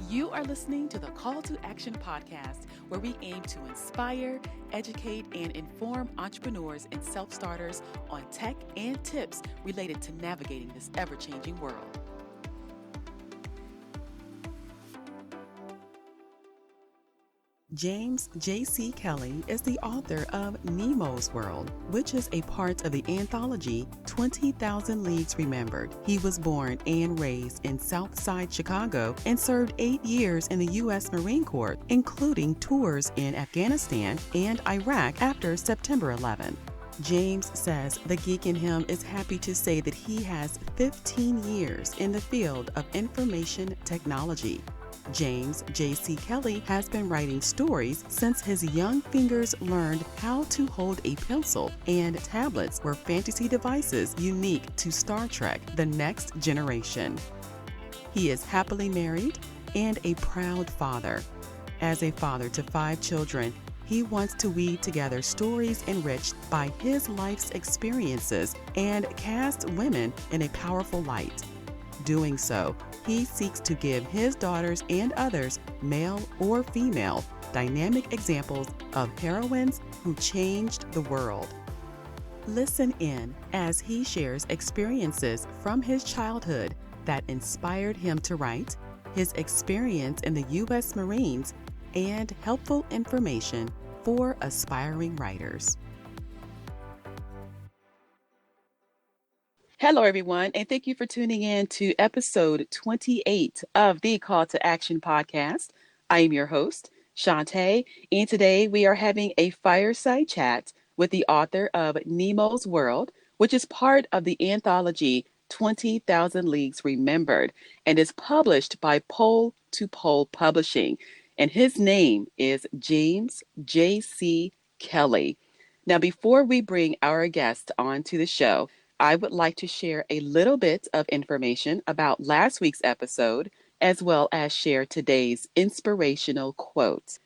You are listening to the Call to Action podcast, where we aim to inspire, educate, and inform entrepreneurs and self starters on tech and tips related to navigating this ever changing world. James J.C. Kelly is the author of Nemo's World, which is a part of the anthology 20,000 Leagues Remembered. He was born and raised in Southside Chicago and served 8 years in the U.S. Marine Corps, including tours in Afghanistan and Iraq after September 11. James says the geek in him is happy to say that he has 15 years in the field of information technology. James J.C. Kelly has been writing stories since his young fingers learned how to hold a pencil, and tablets were fantasy devices unique to Star Trek: The Next Generation. He is happily married and a proud father. As a father to 5 children, he wants to weave together stories enriched by his life's experiences and cast women in a powerful light. Doing so, he seeks to give his daughters and others, male or female, dynamic examples of heroines who changed the world. Listen in as he shares experiences from his childhood that inspired him to write, his experience in the U.S. Marines, and helpful information for aspiring writers. Hello, everyone, and thank you for tuning in to episode 28 of the Call to Action podcast. I am your host, Shantae, and today we are having a fireside chat with the author of Nemo's World, which is part of the anthology 20,000 Leagues Remembered and is published by Pole to Pole Publishing. And his name is James J.C. Kelly. Now, before we bring our guest onto the show, I would like to share a little bit of information about last week's episode, as well as share today's inspirational quote.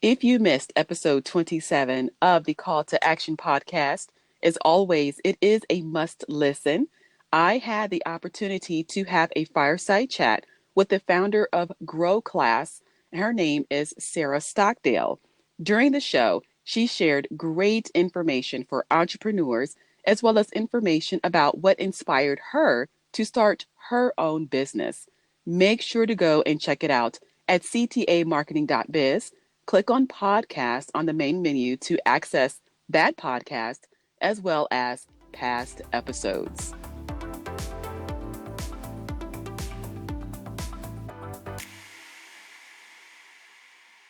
If you missed episode 27 of the Call to Action podcast, as always, it is a must listen. I had the opportunity to have a fireside chat with the founder of Grow Class. Her name is Sarah Stockdale. During the show, she shared great information for entrepreneurs, as well as information about what inspired her to start her own business. Make sure to go and check it out at ctamarketing.biz. Click on podcast on the main menu to access that podcast, as well as past episodes.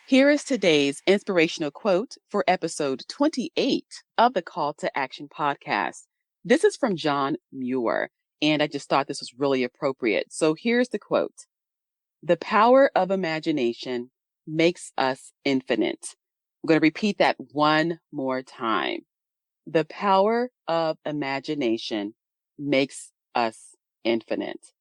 Here is today's inspirational quote for episode 28 of the Call to Action podcast. This is from John Muir, and I just thought this was really appropriate. So here's the quote. The power of imagination makes us infinite. I'm going to repeat that one more time. The power of imagination makes us infinite.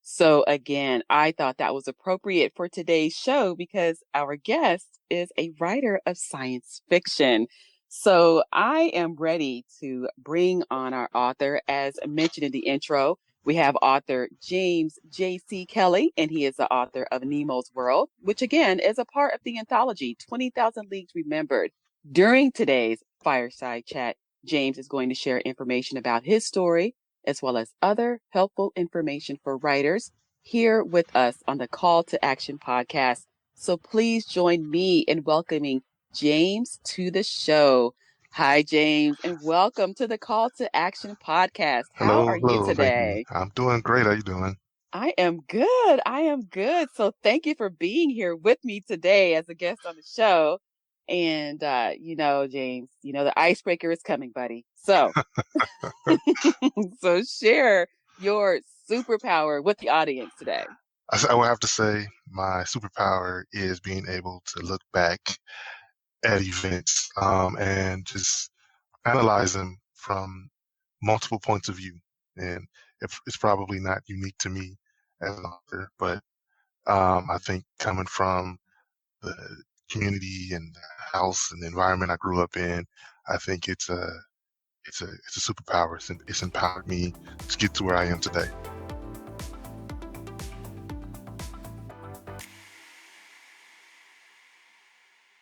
So again, I thought that was appropriate for today's show because our guest is a writer of science fiction. So I am ready to bring on our author. As mentioned in the intro, we have author James J.C. Kelly, and he is the author of Nemo's World, which again is a part of the anthology 20,000 Leagues Remembered. During today's fireside chat, James is going to share information about his story, as well as other helpful information for writers here with us on the Call to Action podcast. So please join me in welcoming James to the show. Hi, James, and welcome to the Call to Action podcast. How are you Hello. Thank you. today? I'm doing great. How you doing? I am good. I am good. So thank you for being here with me today as a guest on the show. And, James, the icebreaker is coming, buddy. So, so share your superpower with the audience today. I would have to say my superpower is being able to look back at events and just analyze them from multiple points of view. And it's probably not unique to me as an author, but I think coming from the community and the house and the environment I grew up in, I think it's a superpower. It's empowered me to get to where I am today.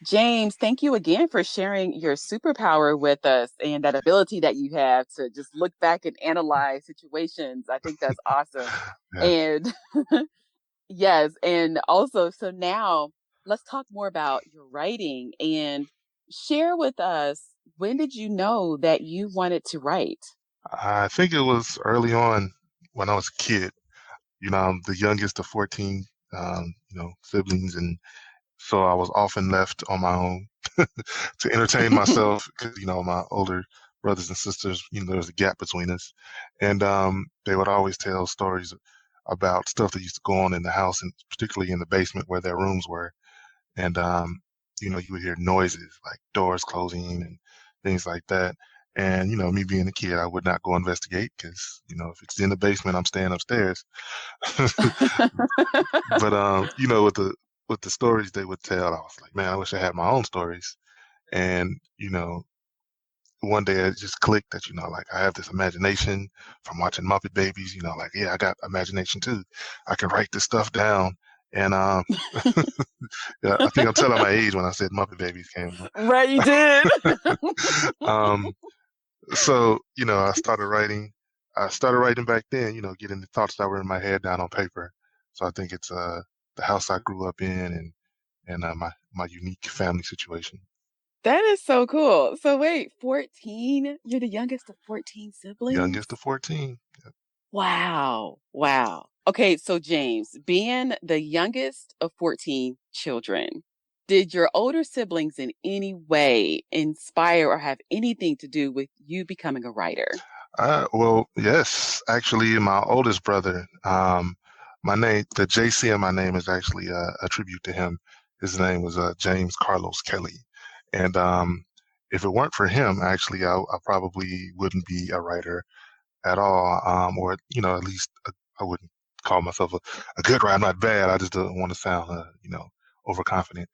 James, thank you again for sharing your superpower with us and that ability that you have to just look back and analyze situations. I think that's awesome. Yeah. And yes, and also, so now let's talk more about your writing and share with us, when did you know that you wanted to write? I think it was early on when I was a kid. I'm the youngest of 14, siblings, and so I was often left on my own to entertain myself because, my older brothers and sisters, there was a gap between us. And they would always tell stories about stuff that used to go on in the house, and particularly in the basement where their rooms were. And you would hear noises like doors closing and things like that. And me being a kid, I would not go investigate because if it's in the basement, I'm staying upstairs. But with the stories they would tell, I was like, man, I wish I had my own stories. And one day it just clicked that like I have this imagination from watching Muppet Babies. Like, yeah, I got imagination too. I can write this stuff down. And yeah, I think I'm telling my age when I said Muppet Babies came up. Right, you did. um, so I started writing. I started writing back then. Getting the thoughts that were in my head down on paper. So I think it's the house I grew up in, and my unique family situation. That is so cool. So wait, 14? You're the youngest of 14 Youngest of siblings? 14. Wow. Wow. Okay, so James, being the youngest of 14 children, did your older siblings in any way inspire or have anything to do with you becoming a writer? Well, yes, actually, my oldest brother, my name, the JC in my name is actually a tribute to him. His name was James Carlos Kelly. And if it weren't for him, actually, I probably wouldn't be a writer at all. Or, at least I wouldn't call myself a good writer. I'm not bad. I just don't want to sound, overconfident.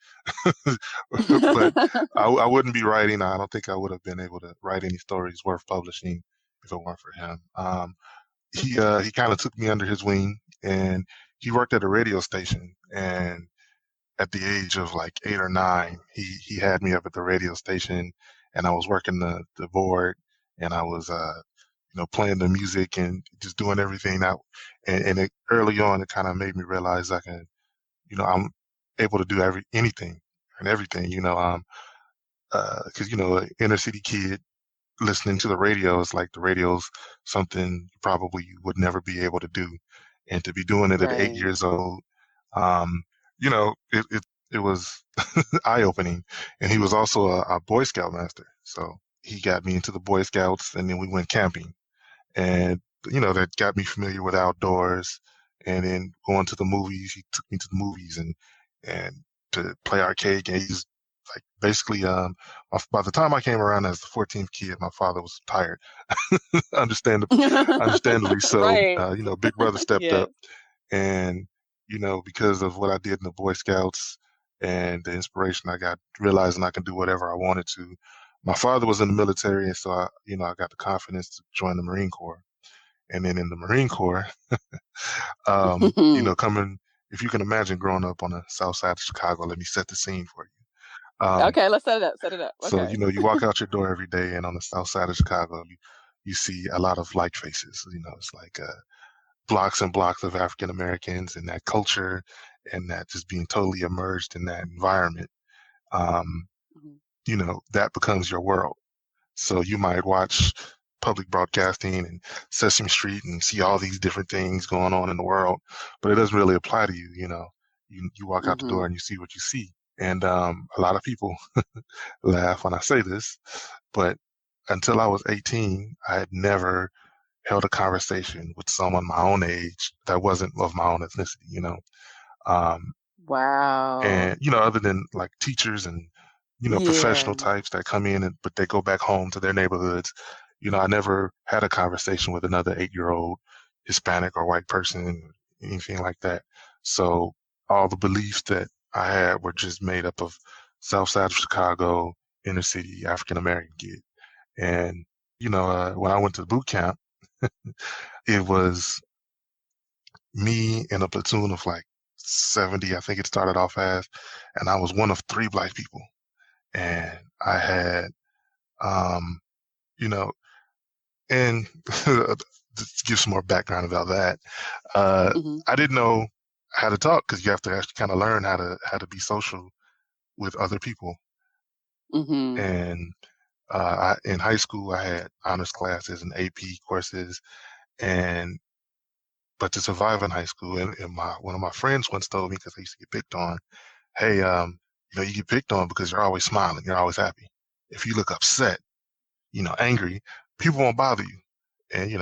But I wouldn't be writing. I don't think I would have been able to write any stories worth publishing if it weren't for him. He kind of took me under his wing, and he worked at a radio station. And at the age of like 8 or 9, he had me up at the radio station, and I was working the board, and I was playing the music and just doing everything that. And early on, it kind of made me realize I'm able to do anything and everything. Because inner city kid listening to the radio is like the radio's something you probably would never be able to do, and to be doing it at eight Right. years old, um, it was eye opening. And he was also a Boy Scout master, so he got me into the Boy Scouts, and then we went camping, and that got me familiar with outdoors. And then going to the movies, he took me to the movies and to play arcade games. Like basically, by the time I came around as the 14th kid, my father was tired. Understandably, understandably so. Right. Big brother stepped Yes. up, and because of what I did in the Boy Scouts and the inspiration I got, realizing I can do whatever I wanted to. My father was in the military, and so I got the confidence to join the Marine Corps. And then in the Marine Corps, coming, if you can imagine growing up on the south side of Chicago, let me set the scene for you. Okay, let's set it up. Set it up. So, Okay. you walk out your door every day, and on the south side of Chicago, you see a lot of like faces. It's like blocks and blocks of African Americans and that culture, and that just being totally immersed in that environment. Um, Mhm. that becomes your world. So you might watch public broadcasting and Sesame Street and see all these different things going on in the world, but it doesn't really apply to you. You walk out the door Mhm. and you see what you see. And a lot of people laugh when I say this, but until I was 18, I had never held a conversation with someone my own age that wasn't of my own ethnicity. Um, Wow. and other than like teachers and Yeah. professional types that come in, but they go back home to their neighborhoods. I never had a conversation with another 8-year-old Hispanic or white person, anything like that. So all the beliefs that I had were just made up of South Side of Chicago, inner city African American kid. And when I went to boot camp, it was me and a platoon of like 70, I think it started off as, and I was one of 3 black people. and I had, um, you know, and to give some more background about that, uh, Mhm. I didn't know how to talk because you have to actually kind of learn how to be social with other people. Mhm. And in high school, I had honors classes and AP courses, and but to survive in high school, and one of my friends once told me because I used to get picked on, "Hey, you get picked on because you're always smiling, you're always happy. If you look upset, angry, people won't bother you." And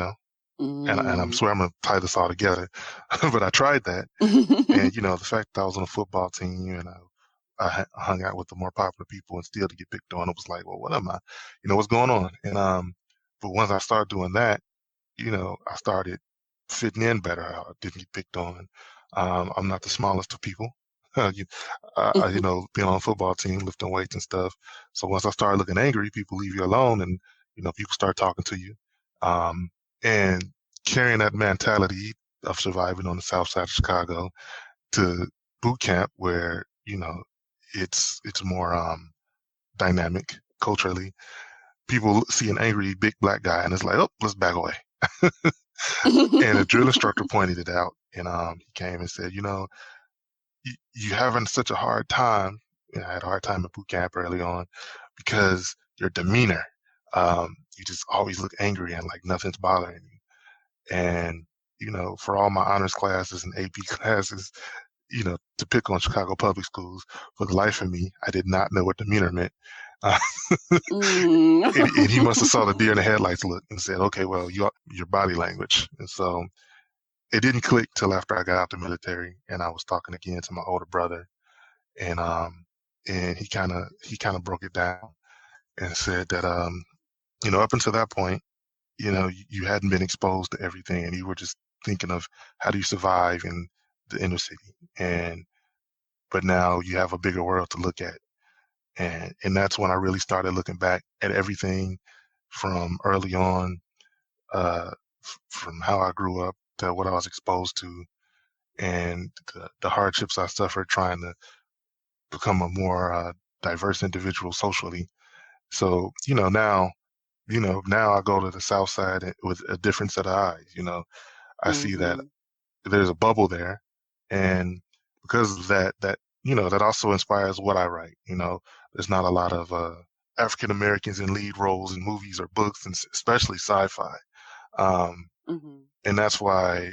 and I'm Mm. swear I'm gonna tie this all together, but I tried that, and the fact that I was on a football team and I hung out with the more popular people and still to get picked on, it was like, well, what am I? What's going on? And but once I started doing that, I started fitting in better. I didn't get picked on. I'm not the smallest of people. You, being on a football team, lifting weights and stuff. So once I started looking angry, people leave you alone, and people start talking to you. Um, and carrying that mentality of surviving on the south side of Chicago to boot camp, where it's more dynamic culturally. People see an angry big black guy, and it's like, oh, let's back away. And a drill instructor pointed it out, and he came and said, you having such a hard time. I had a hard time at boot camp early on because your demeanor, you just always look angry and like nothing's bothering you. And for all my honors classes and AP classes, to pick on Chicago public schools, for the life of me, I did not know what demeanor meant. Uh, Mm. and he must have saw the deer in the headlights look and said, okay, well, your body language. And so it didn't click till after I got out the military and I was talking again to my older brother, and he kind of broke it down and said that up until that point, you hadn't been exposed to everything and you were just thinking of how do you survive in the inner city, and but now you have a bigger world to look at. And that's when I really started looking back at everything from early on, from how I grew up to what I was exposed to, and the hardships I suffered trying to become a more diverse individual socially. So now I go to the South Side with a different set of eyes. I see that Mhm. there's a bubble there, and because of that, that also inspires what I write. There's not a lot of African Americans in lead roles in movies or books, and especially sci-fi. Um, Mhm. and that's why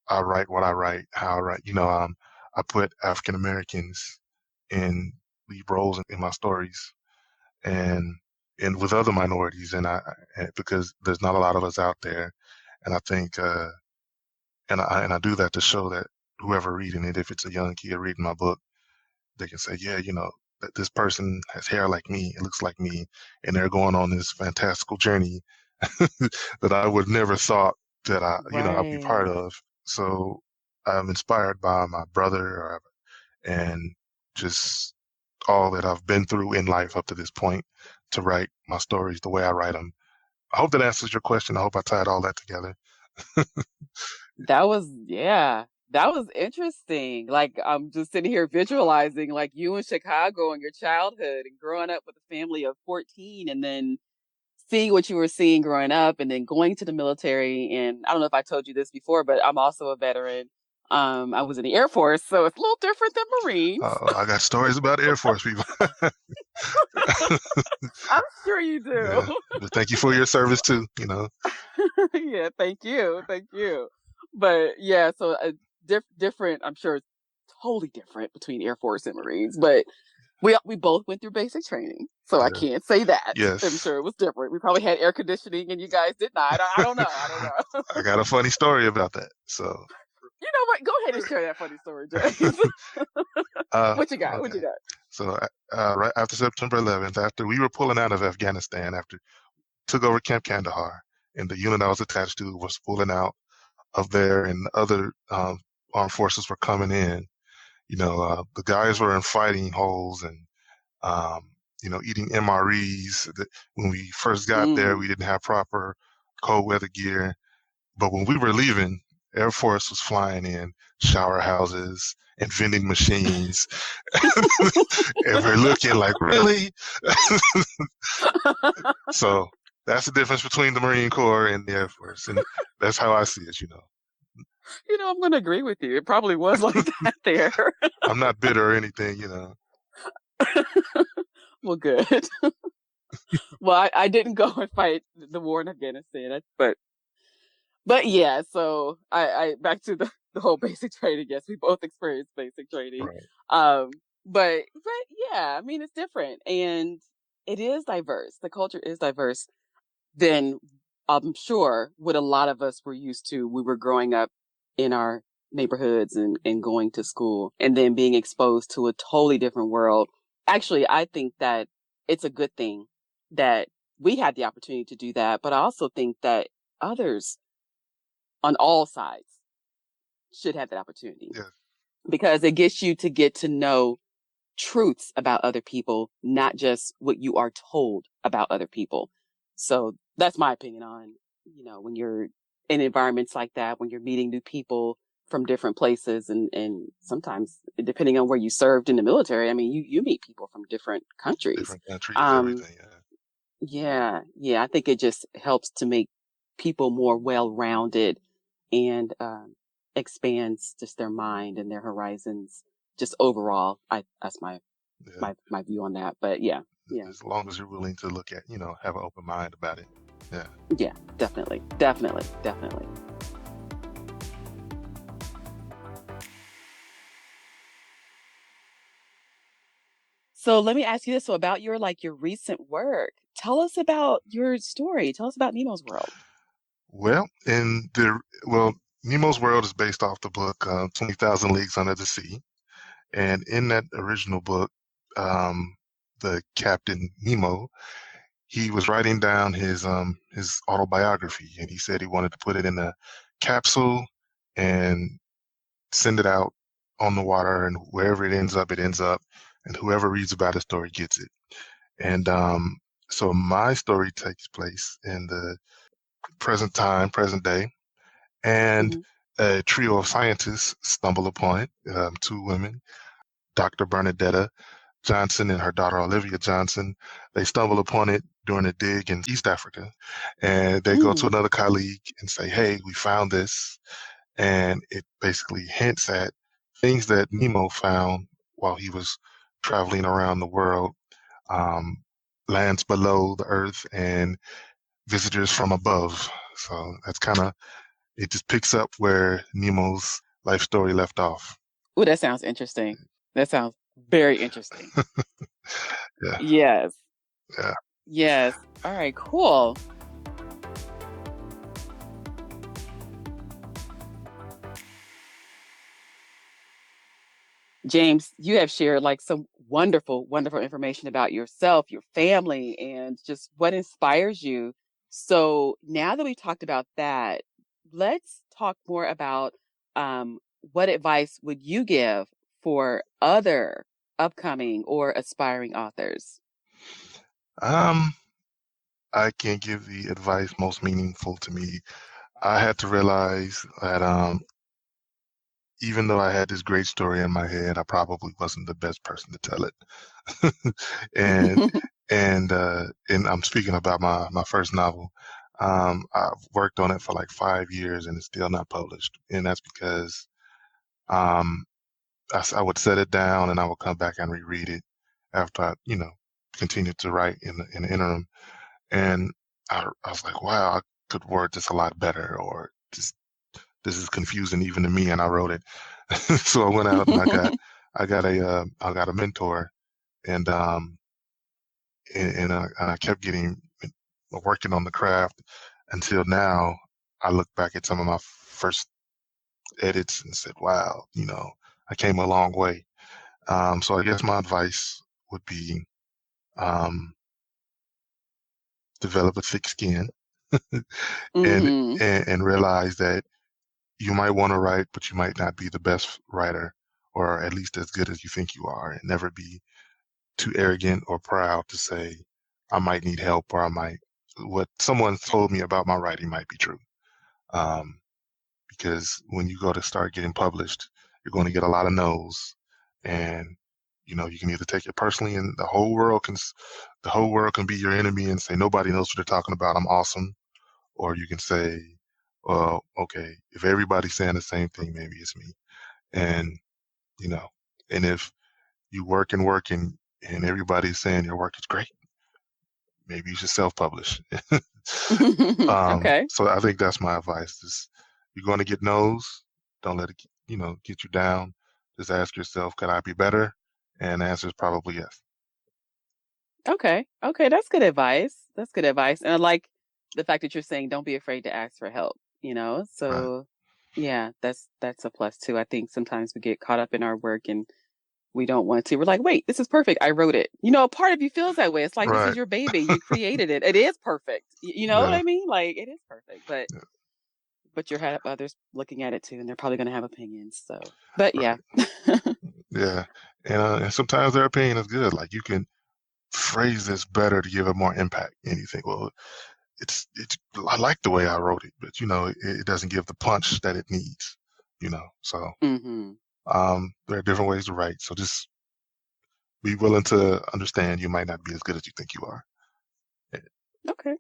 I write what I write, how I write. I put African Americans in lead roles in my stories, and with other minorities, because there's not a lot of us out there, and I think, and I do that to show that whoever reading it, if it's a young kid reading my book, they can say, yeah, that this person has hair like me, it looks like me, and they're going on this fantastical journey that I would never thought that I'd be part Right. of. So I'm inspired by my brother, and just all that I've been through in life up to this point to write my stories the way I write them. I hope that answers your question. I hope I tied all that together. Yeah, that was interesting. Like, I'm just sitting here visualizing like you in Chicago and your childhood and growing up with a family of 14 and then seeing what you were seeing growing up and then going to the military. And I don't know if I told you this before, but I'm also a veteran. I was in the Air Force, so it's a little different than Marines. I got stories about Air Force people. I'm sure you do. Yeah, but thank you for your service too. Yeah, thank you. Thank you. But yeah, so different, I'm sure it's totally different between Air Force and Marines, but we both went through basic training. So I Yeah. can't say that. I'm Yes. sure it was different. We probably had air conditioning and you guys did not. I don't know. I don't know. I got a funny story about that. So, You know what? Go ahead and share that funny story, James. What you got? What okay. you got? So, right after September 11th, after we were pulling out of Afghanistan, after took over Camp Kandahar, and the unit I was attached to was pulling out of there, and other armed forces were coming in. The guys were in fighting holes and um, eating MREs. When we first got there, we Mm. didn't have proper cold weather gear. But when we were leaving, Air Force was flying in, shower houses and vending machines. And we're looking like, really? So that's the difference between the Marine Corps and the Air Force. And that's how I see it. I'm going to agree with you. It probably was like that there. I'm not bitter or anything. Well, good. Well, I didn't go and fight the war in Afghanistan, but yeah. So I back to the whole basic training. Yes, we both experienced basic training. Right. But yeah, I mean it's different and it is diverse. The culture is diverse than I'm sure what a lot of us were used to. We were growing up in our neighborhoods and going to school and then being exposed to a totally different world. Actually, I think that it's a good thing that we had the opportunity to do that, but I also think that others on all sides should have that opportunity Yeah. because it gets you to get to know truths about other people, not just what you are told about other people. So that's my opinion on, when you're in environments like that, when you're meeting new people from different places and sometimes depending on where you served in the military, I mean, you meet people from different countries. Different countries, Um, everything. Yeah. yeah, I think it just helps to make people more well-rounded and, expands just their mind and their horizons just overall. That's Yeah. my view on that. But yeah, yeah, As long as you're willing to look at, have an open mind about it. Yeah. yeah, definitely, definitely, definitely. So let me ask you this. So about your recent work, tell us about your story. Tell us about Nemo's World. Well, Nemo's World is based off the book 20,000 Leagues Under the Sea. And in that original book, the captain Nemo, he was writing down his autobiography, and he said he wanted to put it in a capsule and send it out on the water, and wherever it ends up, and whoever reads about his story gets it. And so my story takes place in the present day, and Hmm. a trio of scientists stumble upon it, two women, Dr. Bernadetta Johnson and her daughter Olivia Johnson. They stumble upon it during a dig in East Africa, and they go to Mm. another colleague and say, "Hey, we found this," and it basically hints at things that Nemo found while he was traveling around the world, um, lands below the earth and visitors from above. So that's kind of it. Just picks up where Nemo's life story left off. Oh, that sounds interesting. That sounds very interesting. Yeah, Yes. yeah. Yes. All right, cool. James, you have shared like some wonderful, wonderful information about yourself, your family, and just what inspires you. So now that we've talked about that, let's talk more about what advice would you give for other upcoming or aspiring authors? Um, I can give the advice most meaningful to me. I had to realize that even though I had this great story in my head, I probably wasn't the best person to tell it. and and I'm speaking about my first novel. I've worked on it for like 5 years and it's still not published, and that's because um, I would set it down and I would come back and reread it after I continued to write in the interim, and I was like, wow, I could word this a lot better, or just this is confusing even to me, and I wrote it. So I went out and I got a mentor, and and I kept getting working on the craft until now. I look back at some of my first edits and said, wow, I came a long way. So I guess my advice would be um, develop a thick skin and, Hmm. and realize that you might want to write, but you might not be the best writer, or at least as good as you think you are, and never be too arrogant or proud to say, I might need help, or what someone told me about my writing might be true. Um, because when you go to start getting published, you're going to get a lot of no's, and you can either take it personally, and the whole world can be your enemy and say nobody knows what they're talking about. I'm awesome, or you can say, well, okay, if everybody's saying the same thing, maybe it's me, and you know, and if you work and everybody's saying your work is great, maybe you should self-publish. Okay. So I think that's my advice. Is you're going to get no's. Don't let it, get you down. Just ask yourself, could I be better? And the answer is probably yes. Okay. Okay. That's good advice. That's good advice. And I like the fact that you're saying don't be afraid to ask for help, you know? Right. So yeah, that's a plus too. I think sometimes we get caught up in our work and we don't want to. We're like, wait, this is perfect. I wrote it. You know, a part of you feels that way. It's like this is Right. your baby. You created it. It is perfect. You know what Yeah. I mean? Like it is perfect. But Yeah. you have others looking at it too, and they're probably going to have opinions. So, but yeah. Right. Yeah. And sometimes their opinion is good. Like you can phrase this better to give it more impact. And you think, well, it's I like the way I wrote it, but it doesn't give the punch that it needs. So Hmm. there are different ways to write. So just be willing to understand you might not be as good as you think you are. Okay.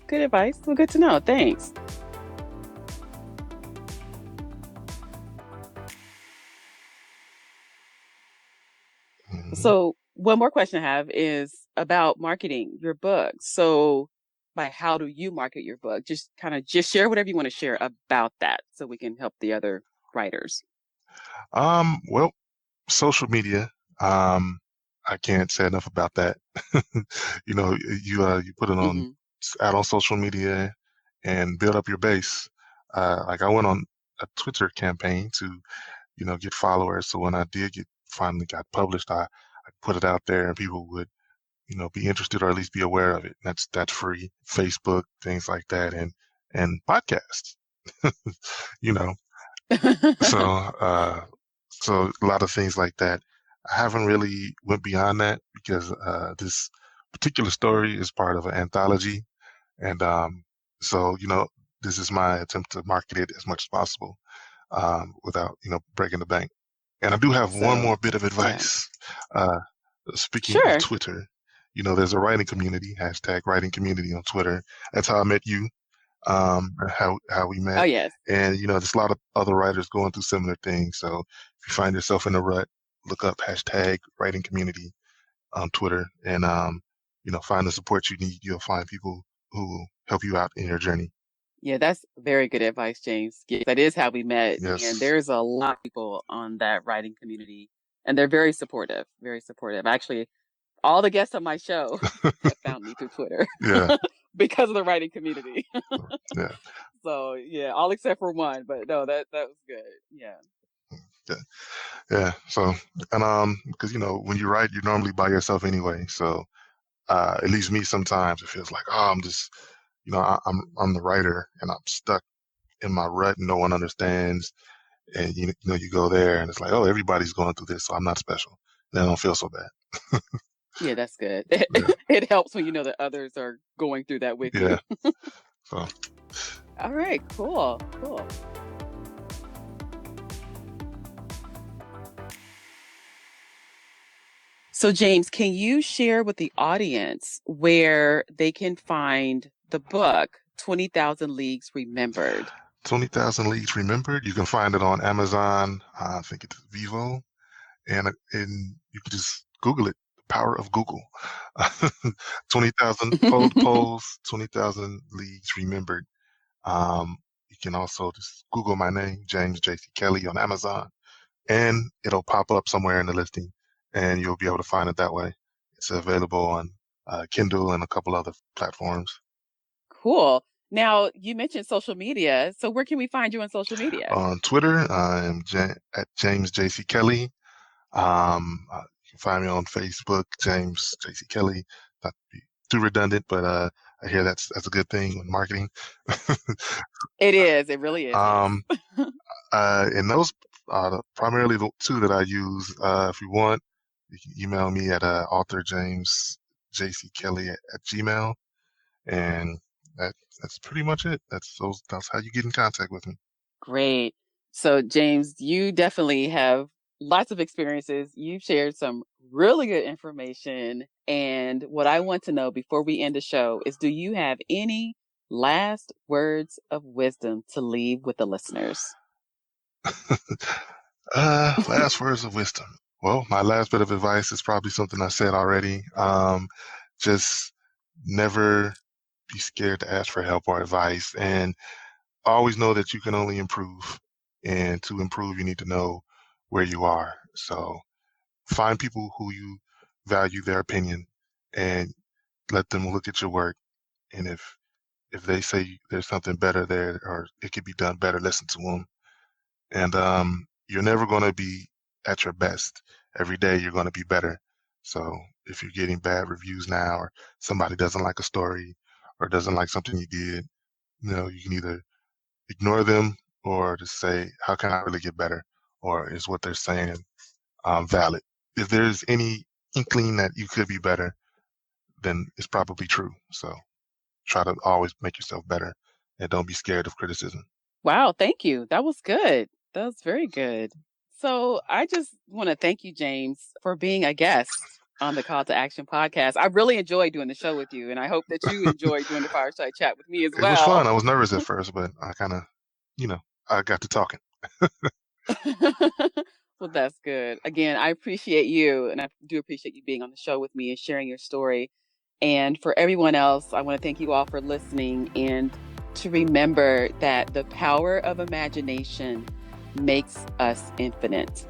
Good advice. Well, good to know. Thanks. Mhm. So, one more question I have is about marketing your book. So, how do you market your book? Just share whatever you want to share about that so we can help the other writers. Well, social media. Um, I can't say enough about that. You put it on, Hmm. out on social media and build up your base. Like I went on a Twitter campaign to, get followers. So when I did finally got published, I put it out there and people would, be interested or at least be aware of it. That's free. Facebook, things like that, and podcasts. you know, so, so a lot of things like that. I haven't really went beyond that because this particular story is part of an anthology, and so this is my attempt to market it as much as possible without breaking the bank. And I do have one So, more bit of yeah. advice. Uh, Speaking of Sure. Twitter, there's a writing community, hashtag writing community on Twitter. That's how I met you, how we Oh, met. yes. And, there's a lot of other writers going through similar things. So if you find yourself in a rut, look up hashtag writing community on Twitter and, find the support you need. You'll find people who will help you out in your journey. Yeah, that's very good advice, James. Yes, that is how we met. And Yes. there's a lot of people on that writing community, and they're very supportive, very supportive. Actually, all the guests on my show have found me through Twitter Yeah. because of the writing community. Yeah. So yeah, all except for one, but no, that was good. Yeah. Yeah. Yeah. So, and, because, when you write, you're normally by yourself anyway. So, at least me, sometimes it feels like, oh, I'm just, I'm the writer and I'm stuck in my rut and no one understands. And you go there and it's like, oh, everybody's going through this, so I'm not special. Then I don't feel so bad. Yeah, that's good. Yeah, It helps when you know that others are going through that with you. yeah. So, All right, cool, cool. So, James, can you share with the audience where they can find the book, 20,000 Leagues Remembered? 20,000 Leagues Remembered. You can find it on Amazon. I think it's Vivo, and you can just Google it. The power of Google. 20,000 polls. 20,000 Leagues Remembered. You can also just Google my name, James J.C. Kelly, on Amazon, and it'll pop up somewhere in the listing, and you'll be able to find it that way. It's available on Kindle and a couple other platforms. Cool. Now, you mentioned social media. So, where can we find you on social media? On Twitter, I am at James J.C. Kelly. You can find me on Facebook, James J.C. Kelly. Not to be too redundant, but I hear that's a good thing with marketing. It is. It really is. Yes. um, and those are primarily the two that I use. If you want, you can email me at author James JC Kelly at Gmail, and that that's pretty much it. That's how you get in contact with me. Great. So, James, you definitely have lots of experiences. You've shared some really good information. And what I want to know before we end the show is, do you have any last words of wisdom to leave with the listeners? Last words of wisdom. Well, my last bit of advice is probably something I said already. Just never be scared to ask for help or advice, and always know that you can only improve. And to improve, you need to know where you are. So find people who you value their opinion and let them look at your work. And if they say there's something better there or it could be done better, listen to them. And you're never going to be at your best. Every day you're going to be better. So if you're getting bad reviews now, or somebody doesn't like a story or doesn't like something you did, you can either ignore them or just say, how can I really get better? Or is what they're saying valid? If there's any inkling that you could be better, then it's probably true. So try to always make yourself better and don't be scared of criticism. Wow, thank you. That was good. That was very good. So I just want to thank you, James, for being a guest on the Call to Action podcast. I really enjoyed doing the show with you, and I hope that you enjoyed doing the fireside chat with me as It was fun. well. I was nervous at first, but I kind of, I got to talking. Well, that's good. Again, I appreciate you, and I do appreciate you being on the show with me and sharing your story. And for everyone else, I want to thank you all for listening and to remember that the power of imagination makes us infinite.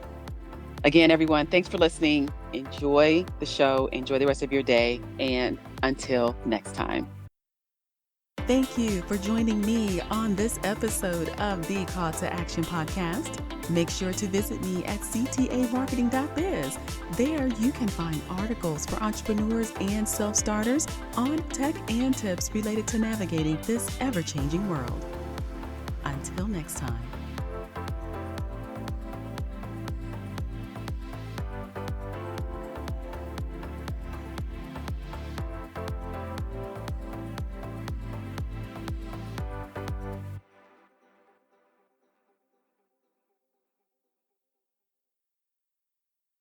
Again, everyone, thanks for listening. Enjoy the show, enjoy the rest of your day, and until next time. Thank you for joining me on this episode of the Call to Action podcast. Make sure to visit me at ctamarketing.biz. There you can find articles for entrepreneurs and self-starters on tech and tips related to navigating this ever-changing world. Until next time.